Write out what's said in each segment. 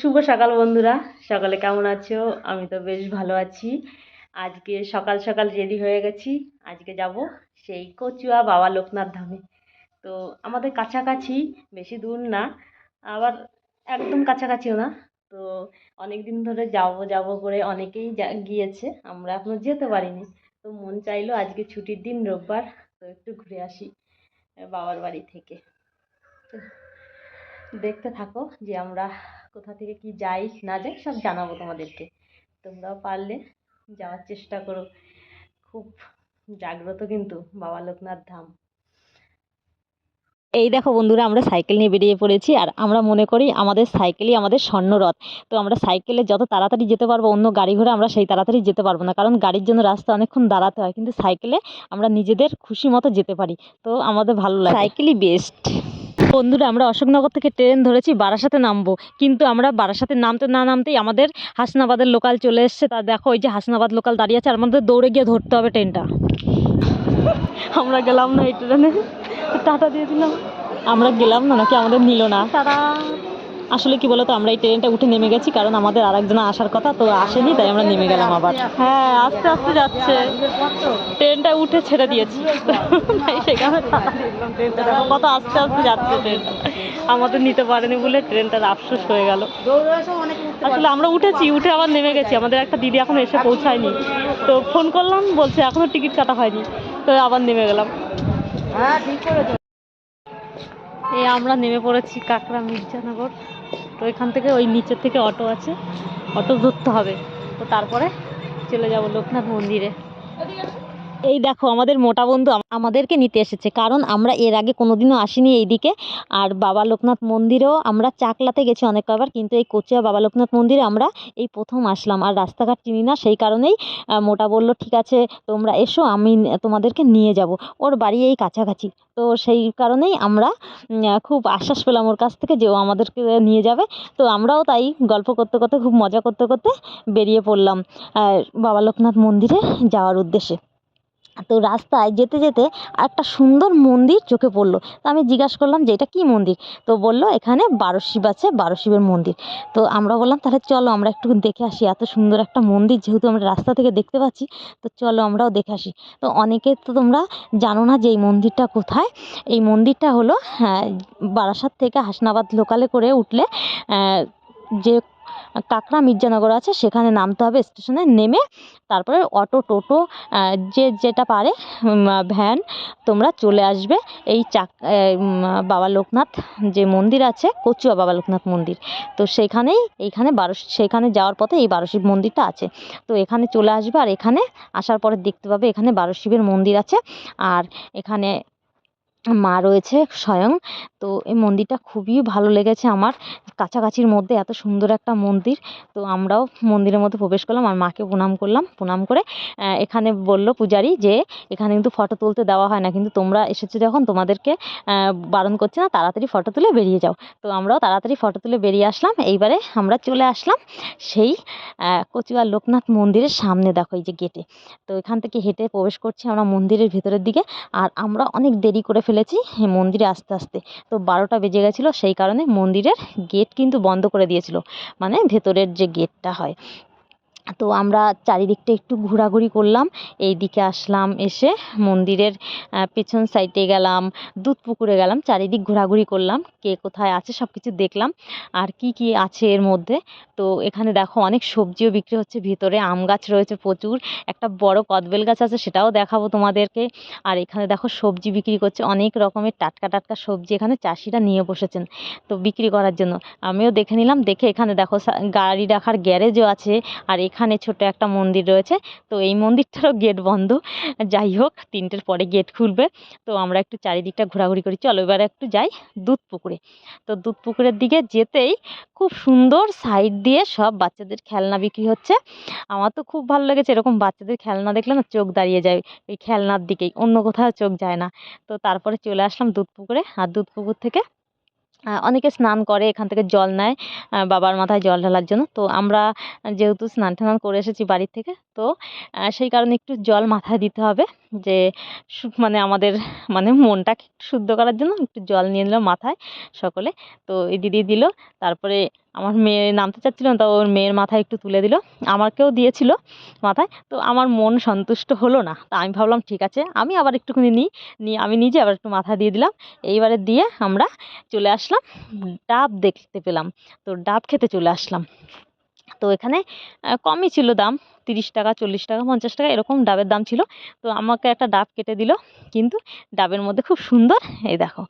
শুভ সকাল বন্ধুরা, সকালে কেমন আছো? আমি তো বেশ ভালো আছি। আজকে সকাল সকাল রেডি হয়ে গেছি। আজকে যাব সেই কচুয়া বাবা লোকনাথ ধামে। তো আমাদের কাছাকাছি, বেশি দূর না, আবার একদম কাছাকাছিও না। তো অনেক দিন ধরে যাব যাব করে অনেকেই গিয়েছে, আমরা এখনো যেতে পারিনি। তো মন চাইলো আজকে ছুটির দিন, রোববার, তো একটু ঘুরে আসি বাবার বাড়ি থেকে। তো দেখতে থাকো যে আমরা কোথা থেকে কি যাই না যাই সব জানাবো তোমাদেরকে। তোমরাও পারলে যাওয়ার চেষ্টা করো। খুব জাগ্রত কিন্তু বাবা লোকনাথ ধাম। এই দেখো বন্ধুরা, আমরা সাইকেল নিয়ে বেরিয়ে পড়েছি আর আমরা মনে করি আমাদের সাইকেলই আমাদের স্বর্ণরথ। তো আমরা সাইকেলে যত তাড়াতাড়ি যেতে পারবো, অন্য গাড়ি ঘোড়ে আমরা সেই তাড়াতাড়ি যেতে পারবো না, কারণ গাড়ির জন্য রাস্তা অনেকক্ষণ দাঁড়াতে হয়, কিন্তু সাইকেলে আমরা নিজেদের খুশি মতো যেতে পারি। তো আমাদের ভালো লাগে, সাইকেলই বেস্ট। বন্ধুরা, আমরা অশোকনগর থেকে ট্রেন ধরেছি, বারাসাতে নামবো, কিন্তু আমরা বারাসাতে নামতে না নামতেই আমাদের হাসনাবাদের লোকাল চলে এসছে। তা দেখো, ওই যে হাসনাবাদ লোকাল দাঁড়িয়ে আছে, আর আমাদের দৌড়ে গিয়ে ধরতে হবে ট্রেনটা। আমরা গেলাম না এই ট্রেনে, টাটা দিয়ে দিলাম। আমরা গেলাম না, নাকি আমাদের নিল না। তারা আসলে কি বলতো, আমরা এই ট্রেনটা উঠে নেমে গেছি, কারণ আমাদের আরেকজন আসার কথা, তো আসেনি, তাই আমরা নেমে গেলাম আবার। হ্যাঁ, আস্তে আস্তে যাচ্ছে, ট্রেনটা উঠে ছেড়ে দিয়েছি, তাই সেখানে টাটা দিয়ে দিলাম। ট্রেনটা দেখো কত আস্তে আস্তে যাচ্ছে, ট্রেনটা আমাদের নিতে পারেনি বলে ট্রেনটার আফসোস হয়ে গেল। আসলে আমরা উঠেছি, উঠে আবার নেমে গেছি। আমাদের একটা দিদি এখনো এসে পৌঁছায়নি, তো ফোন করলাম, বলছে এখনো টিকিট কাটা হয়নি, তো আবার নেমে গেলাম। হ্যাঁ, ঠিক করেছো। এই আমরা নেমে পড়েছি কাকড়া মির্জানগর। তো এখান থেকে ওই নিচের থেকে অটো আছে, অটো ধরতে হবে, তো তারপরে চলে যাব লোকনাথ মন্দিরে। এই দেখো, আমাদের মোটা বন্ধু আমাদেরকে নিতে এসেছে, কারণ আমরা এর আগে কোনোদিনও আসিনি এইদিকে। আর বাবা লোকনাথ মন্দিরেও আমরা চাকলাতে গেছি অনেক কবার, কিন্তু এই কচুয়া বাবা লোকনাথ মন্দিরে আমরা এই প্রথম আসলাম, আর রাস্তাঘাট চিনি না, সেই কারণেই মোটা বলল ঠিক আছে তোমরা এসো, আমি তোমাদেরকে নিয়ে যাব। ওর বাড়ি এই কাছাকাছি, তো সেই কারণেই আমরা খুব আশ্বাস পেলাম ওর কাছ থেকে যে ও আমাদেরকে নিয়ে যাবে। তো আমরাও তাই গল্প করতে করতে, খুব মজা করতে করতে বেরিয়ে পড়লাম বাবা লোকনাথ মন্দিরে যাওয়ার উদ্দেশ্যে। তো রাস্তায় যেতে যেতে একটা সুন্দর মন্দির চোখে পড়লো। তো আমি জিজ্ঞাসা করলাম যে এটা কী মন্দির? তো বললো এখানে 12 শিব আছে, 12 শিবের মন্দির। তো আমরা বললাম তাহলে চলো আমরা একটু দেখে আসি, এত সুন্দর একটা মন্দির যেহেতু আমরা রাস্তা থেকে দেখতে পাচ্ছি, তো চলো আমরাও দেখে আসি। তো অনেকে তো তোমরা জানো না যে এই মন্দিরটা কোথায়। এই মন্দিরটা হলো বারাসাত থেকে হাসনাবাদ লোকালে করে উঠলে যে কাকড়া মির্জানগর আছে, সেখানে নামতে হবে। স্টেশনে নেমে তারপরে অটো, টোটো, যে যেটা পারে, ভ্যান, তোমরা চলে আসবে এই বাবা লোকনাথ যে মন্দির আছে, কচুয়া বাবা লোকনাথ মন্দির। তো সেখানেই, এইখানে সেখানে যাওয়ার পথে এই 12 শিব মন্দিরটা আছে। তো এখানে চলে আসবে, আর এখানে আসার পরে দেখতে পাবে এখানে 12 শিবের মন্দির আছে, আর এখানে মা রয়েছে স্বয়ং। তো এই মন্দিরটা খুবই ভালো লেগেছে আমার, কাছাকাছির মধ্যে এত সুন্দর একটা মন্দির। তো আমরাও মন্দিরের মধ্যে প্রবেশ করলাম আর মাকে প্রণাম করলাম। প্রণাম করে এখানে বলল পূজারি যে এখানে কিন্তু ফটো তুলতে দেওয়া হয় না, কিন্তু তোমরা এসেছো যখন তোমাদেরকে বারণ করছে না, তাড়াতাড়ি ফটো তুলে বেরিয়ে যাও। তো আমরাও তাড়াতাড়ি ফটো তুলে বেরিয়ে আসলাম। এইবারে আমরা চলে আসলাম সেই কচুয়া লোকনাথ মন্দিরের সামনে। দেখো এই যে গেটে, তো এখান থেকে হেঁটে প্রবেশ করছি আমরা মন্দিরের ভেতরের দিকে। আর আমরা অনেক দেরি করে ফেলেছি মন্দিরে আসতে আসতে, তো 12টা বেজে গেছিলো, সেই কারণে মন্দিরের গেট কিন্তু বন্ধ করে দিয়েছিল, মানে ভেতরের যে গেটটা হয়। তো আমরা চারিদিকটা একটু ঘোরাঘুরি করলাম, এই দিকে আসলাম, এসে মন্দিরের পেছন সাইডে গেলাম, দুধ পুকুরে গেলাম, চারিদিক ঘোরাঘুরি করলাম, কে কোথায় আছে সব কিছু দেখলাম আর কি কি আছে এর মধ্যে। তো এখানে দেখো অনেক সবজিও বিক্রি হচ্ছে, ভিতরে আম গাছ রয়েছে প্রচুর, একটা বড় কদবেল গাছ আছে, সেটাও দেখাবো তোমাদেরকে। আর এখানে দেখো সবজি বিক্রি করছে, অনেক রকমের টাটকা টাটকা সবজি এখানে চাষিরা নিয়ে বসেছেন তো বিক্রি করার জন্য। আমিও দেখে নিলাম, দেখে এখানে দেখো গাড়ি রাখার গ্যারেজও আছে, আর এখানে ছোট একটা মন্দির রয়েছে। তো এই মন্দিরটারও গেট বন্ধ, যাই হোক 3টের পরে গেট খুলবে। তো আমরা একটু চারিদিকটা ঘোরাঘুরি করি, চলো এবারে একটু যাই দুধ পুকুরে। তো দুধ পুকুরের দিকে যেতেই খুব সুন্দর সাইড দিয়ে সব বাচ্চাদের খেলনা বিক্রি হচ্ছে। আমার তো খুব ভালো লেগেছে, এরকম বাচ্চাদের খেলনা দেখলে না চোখ দাঁড়িয়ে যায় ওই খেলনার দিকেই, অন্য কোথাও চোখ যায় না। তো তারপরে চলে আসলাম দুধ পুকুরে, আর দুধ পুকুর থেকে অনেকে স্নান করে, এখান থেকে জল নেয় বাবার মাথায় জল ঢালার জন্য। তো আমরা যেহেতু স্নান টান করে এসেছি বাড়ির থেকে, তো সেই কারণে একটু জল মাথায় দিতে হবে, যে মানে আমাদের মানে মনটাকে একটু শুদ্ধ করার জন্য একটু জল নিয়ে নিলাম মাথায় সকলে। তো এই দিদি দিল, তারপরে আমার মেয়ে নামতে চাচ্ছিল না, তো ওর মেয়ের মাথায় একটু তুলে দিল, আমাকেও দিয়েছিল মাথায়। তো আমার মন সন্তুষ্ট হলো না, তা আমি ভাবলাম ঠিক আছে আমি আবার একটুখানি নিয়ে আমি নিজে আবার একটু মাথায় দিয়ে দিলাম। এইবারে দিয়ে আমরা চলে আসলাম, ডাব দেখতে পেলাম, তো ডাব খেতে চলে আসলাম। তো এখানে কমই ছিল দাম, 30 টাকা, 40 টাকা, 50 টাকা এরকম ডাবের দাম ছিল। তো আমাকে একটা ডাব কেটে দিল, কিন্তু ডাবের মধ্যে খুব সুন্দর, এই দেখো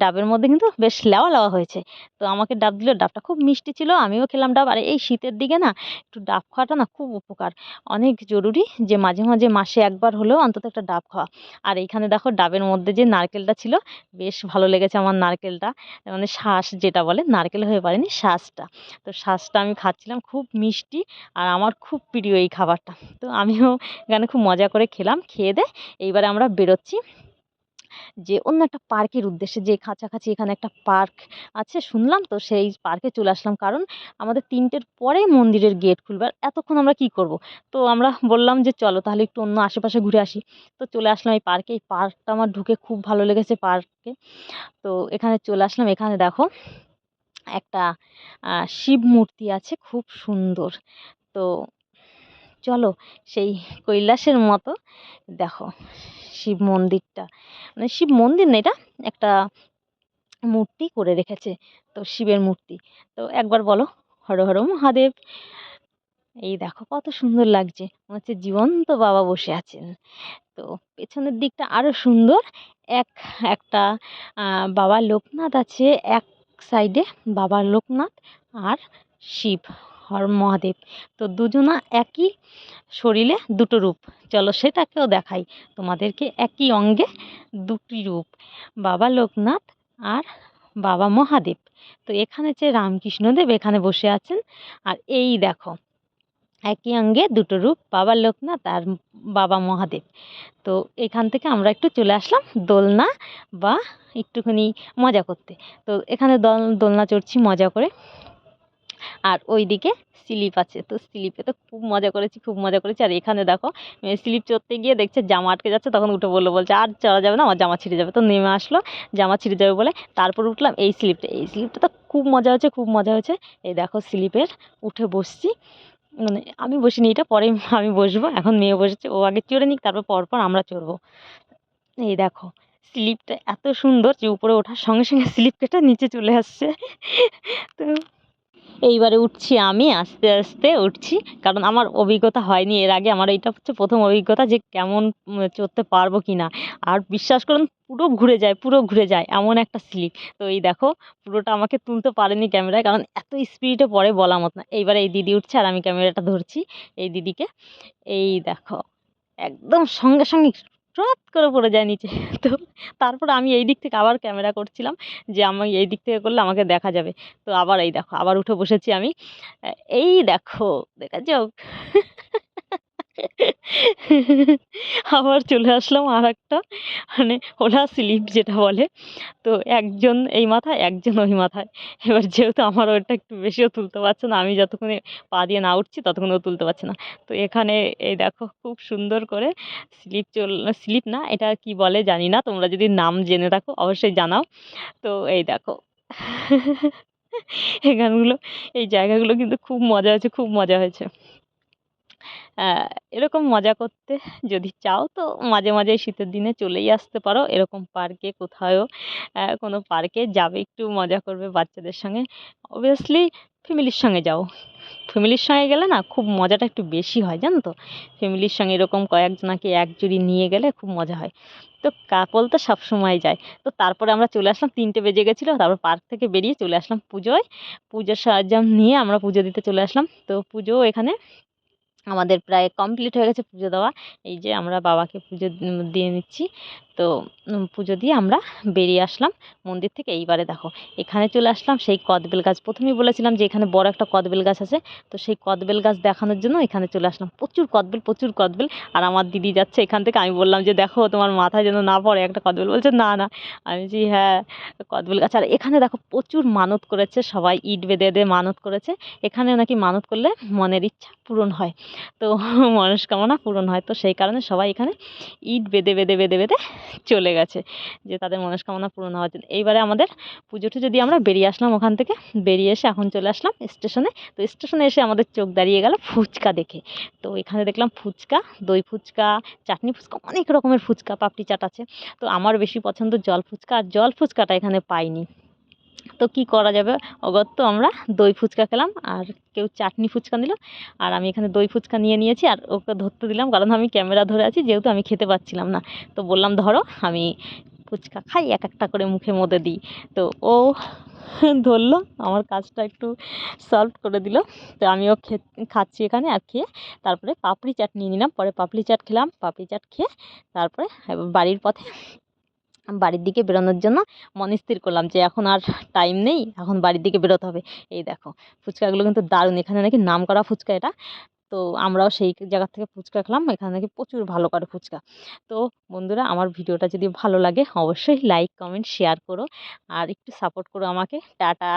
ডাবের মধ্যে কিন্তু বেশ লেওয়া লেওয়া হয়েছে। তো আমাকে ডাব দিল, ডাবটা খুব মিষ্টি ছিল, আমিও খেলাম ডাব। আর এই শীতের দিকে না একটু ডাব খাওয়াটা না খুব উপকার, অনেক জরুরি যে মাঝে মাঝে মাসে একবার হলেও অন্তত একটা ডাব খাওয়া। আর এইখানে দেখো ডাবের মধ্যে যে নারকেলটা ছিল, বেশ ভালো লেগেছে আমার নারকেলটা, মানে শাঁস যেটা বলে, নারকেল হয়ে পারেনি, শাঁসটা। তো শাঁসটা আমি খাচ্ছিলাম, খুব মিষ্টি আর আমার খুব প্রিয় এই খাবারটা। তো আমিও এখানে খুব মজা করে খেলাম, খেয়ে দেয়ে এইবারে আমরা বেরোচ্ছি যে অন্য একটা পার্কের উদ্দেশ্যে, যে কাছাকাছি এখানে একটা পার্ক আছে শুনলাম, তো সেই পার্কে চলে আসলাম। কারণ আমাদের 3টের পরে মন্দিরের গেট খুলবে, আর এতক্ষণ আমরা কি করব। তো আমরা বললাম যে চলো তাহলে একটু অন্য আশেপাশে ঘুরে আসি। তো চলে আসলাম এই পার্কে, এই পার্কটা আমার ঢুকে খুব ভালো লেগেছে পার্কে। তো এখানে চলে আসলাম, এখানে দেখো একটা শিব মূর্তি আছে খুব সুন্দর। তো চলো সেই কৈলাসের মতো দেখো শিব মন্দিরটা, মানে শিব মন্দির না, এটা একটা মূর্তি করে রেখেছে, তো শিবের মূর্তি। তো একবার বলো হর হর মহাদেব। এই দেখো কত সুন্দর লাগছে, মনে হচ্ছে জীবন্ত বাবা বসে আছেন। তো পেছনের দিকটা আরো সুন্দর, এক একটা বাবা লোকনাথ আছে এক সাইডে, বাবা লোকনাথ আর শিব হর মহাদেব। তো দুজনা একই শরীরে দুটো রূপ, চলো সেটাকেও দেখাই তোমাদেরকে। একই অঙ্গে দুটি রূপ, বাবা লোকনাথ আর বাবা মহাদেব। তো এখানে যে রামকৃষ্ণদেব এখানে বসে আছেন, আর এই দেখো একই অঙ্গে দুটো রূপ, বাবা লোকনাথ আর বাবা মহাদেব। তো এখান থেকে আমরা একটু চলে আসলাম দোলনা বা একটুখানি মজা করতে। তো এখানে দোলনা চড়ছি মজা করে, আর ওইদিকে স্লিপ আছে, তো স্লিপে তো খুব মজা করেছি, খুব মজা করেছি। আর এখানে দেখো স্লিপ চড়তে গিয়ে দেখছে জামা আটকে যাচ্ছে, তখন উঠে বলছে আর চড়া যাবে না, আমার জামা ছিঁড়ে যাবে। তো নেমে আসলো জামা ছিঁড়ে যাবে বলে, তারপর উঠলাম এই স্লিপটা। এই স্লিপটা তো খুব মজা হয়েছে, খুব মজা হয়েছে। এই দেখো স্লিপের উঠে বসছি, মানে আমি বসিনি, এটা পরে আমি বসবো, এখন মেয়ে বসেছে, ও আগে চড়ে নিক, তারপর পরপর আমরা চড়বো। এই দেখো স্লিপটা এত সুন্দর যে উপরে ওঠার সঙ্গে সঙ্গে স্লিপ কেটে নিচে চলে আসছে। তো এইবারে উঠছি আমি, আস্তে আস্তে উঠছি, কারণ আমার অভিজ্ঞতা হয়নি এর আগে, আমার এইটা হচ্ছে প্রথম অভিজ্ঞতা যে কেমন চড়তে পারবো কি না। আর বিশ্বাস করুন পুরো ঘুরে যায়, পুরো ঘুরে যায়, এমন একটা স্লিপ। তো এই দেখো পুরোটা আমাকে তুলতে পারেনি ক্যামেরায়, কারণ এত স্পিডে পরে বলা মত না। এইবারে এই দিদি উঠছে আর আমি ক্যামেরাটা ধরছি এই দিদিকে। এই দেখো একদম সঙ্গে সঙ্গে ট্রপ করে পড়ে যায় নিচে। তো তারপর আমি এই দিক থেকে আবার ক্যামেরা করছিলাম যে আমি এই দিক থেকে করলে আমাকে দেখা যাবে। তো আবার এই দেখো আবার উঠে বসেছি আমি। এই দেখো দেখেছো? আবার চলে আসলাম আরেকটা, মানে ওলা স্লিপ যেটা বলে। তো একজন এই মাথায়, একজন ওই মাথায়। এবার যেহেতু আমার ওটা একটু বেশিও তুলতে পারছে না, আমি যতক্ষণে পা দিয়ে না উঠছি ততক্ষণ ও তুলতে পারছে না। তো এখানে এই দেখো খুব সুন্দর করে স্লিপ না, এটা কি বলে জানি না, তোমরা যদি নাম জেনে থাকো অবশ্যই জানাও। তো এই দেখো এই গানগুলো, এই জায়গাগুলো কিন্তু খুব মজা হয়েছে, খুব মজা হয়েছে। এরকম মজা করতে যদি চাও তো মাঝে মাঝে শীতের দিনে চলেই আসতে পারো এরকম পার্কে কোথাও, কোনো পার্কে যাবে, একটু মজা করবে বাচ্চাদের সঙ্গে। অবভিয়াসলি ফ্যামিলির সঙ্গে যাও, ফ্যামিলির সঙ্গে গেলে না খুব মজাটা একটু বেশি হয় জানো তো। ফ্যামিলির সঙ্গে এরকম কয়েকজনাকে একজুড়ি নিয়ে গেলে খুব মজা হয়। তো কাপল তো সবসময় যায়। তো তারপরে আমরা চলে আসলাম, 3টে বেজে গেছিলো, তারপর পার্ক থেকে বেরিয়ে চলে আসলাম পুজোয়। পুজোর সরঞ্জাম নিয়ে আমরা পুজো দিতে চলে আসলাম। তো পুজো এখানে আমাদের প্রায় কমপ্লিট হয়ে গেছে পুজো দেওয়া। এই যে আমরা বাবাকে পুজো দিয়ে নিচ্ছি। তো পুজো দিয়ে আমরা বেরিয়ে আসলাম মন্দির থেকে। এইবারে দেখো এখানে চলে আসলাম সেই কদবেল গাছ, প্রথমেই বলেছিলাম যে এখানে বড় একটা কদবেল গাছ আছে। তো সেই কদবেল গাছ দেখানোর জন্য এখানে চলে আসলাম, প্রচুর কদবেল, প্রচুর কদবেল। আর আমার দিদি যাচ্ছে এখান থেকে, আমি বললাম যে দেখো তোমার মাথায় যেন না পড়ে একটা কদবেল, বলছে না না। আমি বলছি হ্যাঁ কদবেল গাছ। আর এখানে দেখো প্রচুর মানত করেছে সবাই, ইট বেঁধে বেঁধে মানত করেছে। এখানে নাকি মানত করলে মনের ইচ্ছা পূরণ হয়। তো মনস্কামনা পূরণ হয়। তো সেই কারণে সবাই এখানে ইট বেঁধে বেঁধে বেঁধে বেঁধে চলে গেছে যে তাদের মনস্কামনা পূরণ হওয়ার জন্য। এইবারে আমাদের পুজো টুজো দিয়ে আমরা বেরিয়ে আসলাম ওখান থেকে। বেরিয়ে এসে এখন চলে আসলাম স্টেশনে। তো স্টেশনে এসে আমাদের চোখ দাঁড়িয়ে গেল ফুচকা দেখে। তো এখানে দেখলাম ফুচকা, দই ফুচকা, চাটনি ফুচকা, অনেক রকমের ফুচকা, পাপড়ি চাট আছে। তো আমার বেশি পছন্দ জল ফুচকা, আর জল ফুচকাটা এখানে পাইনি। তো কি করা যাবে, অগত্যা আমরা দই ফুচকা খেলাম, আর কেউ চাটনি ফুচকা নিল, আর আমি এখানে দই ফুচকা নিয়ে নিয়েছি আর ওকে ধরতে দিলাম, কারণ আমি ক্যামেরা ধরে আছি যেহেতু আমি খেতে পাচ্ছিলাম না। তো বললাম ধরো আমি ফুচকা খাই, এক একটা করে মুখের মধ্যে দিই। তো ও ধরলো, আমার কাজটা একটু সলভ করে দিল। তো আমিও খাচ্ছি এখানে, আর খেয়ে তারপরে পাপড়ি চাট নিয়ে নিলাম। পরে পাপড়ি চাট খেলাম, পাপড়ি চাট খেয়ে তারপরে বাড়ির পথে বাড়ির দিকে বেরোনোর জন্য মন স্থির করলাম যে এখন আর টাইম নেই, এখন বাড়ির দিকে বেরোতে হবে। এই দেখো ফুচকাগুলো কিন্তু দারুণ, এখানে নাকি নামকরা ফুচকা এটা। তো আমরাও সেই জায়গা থেকে ফুচকা খেলাম, এখানে নাকি প্রচুর ভালো করে ফুচকা। তো বন্ধুরা, আমার ভিডিওটা যদি ভালো লাগে অবশ্যই লাইক কমেন্ট শেয়ার করো, আর একটু সাপোর্ট করো আমাকে। টাটা।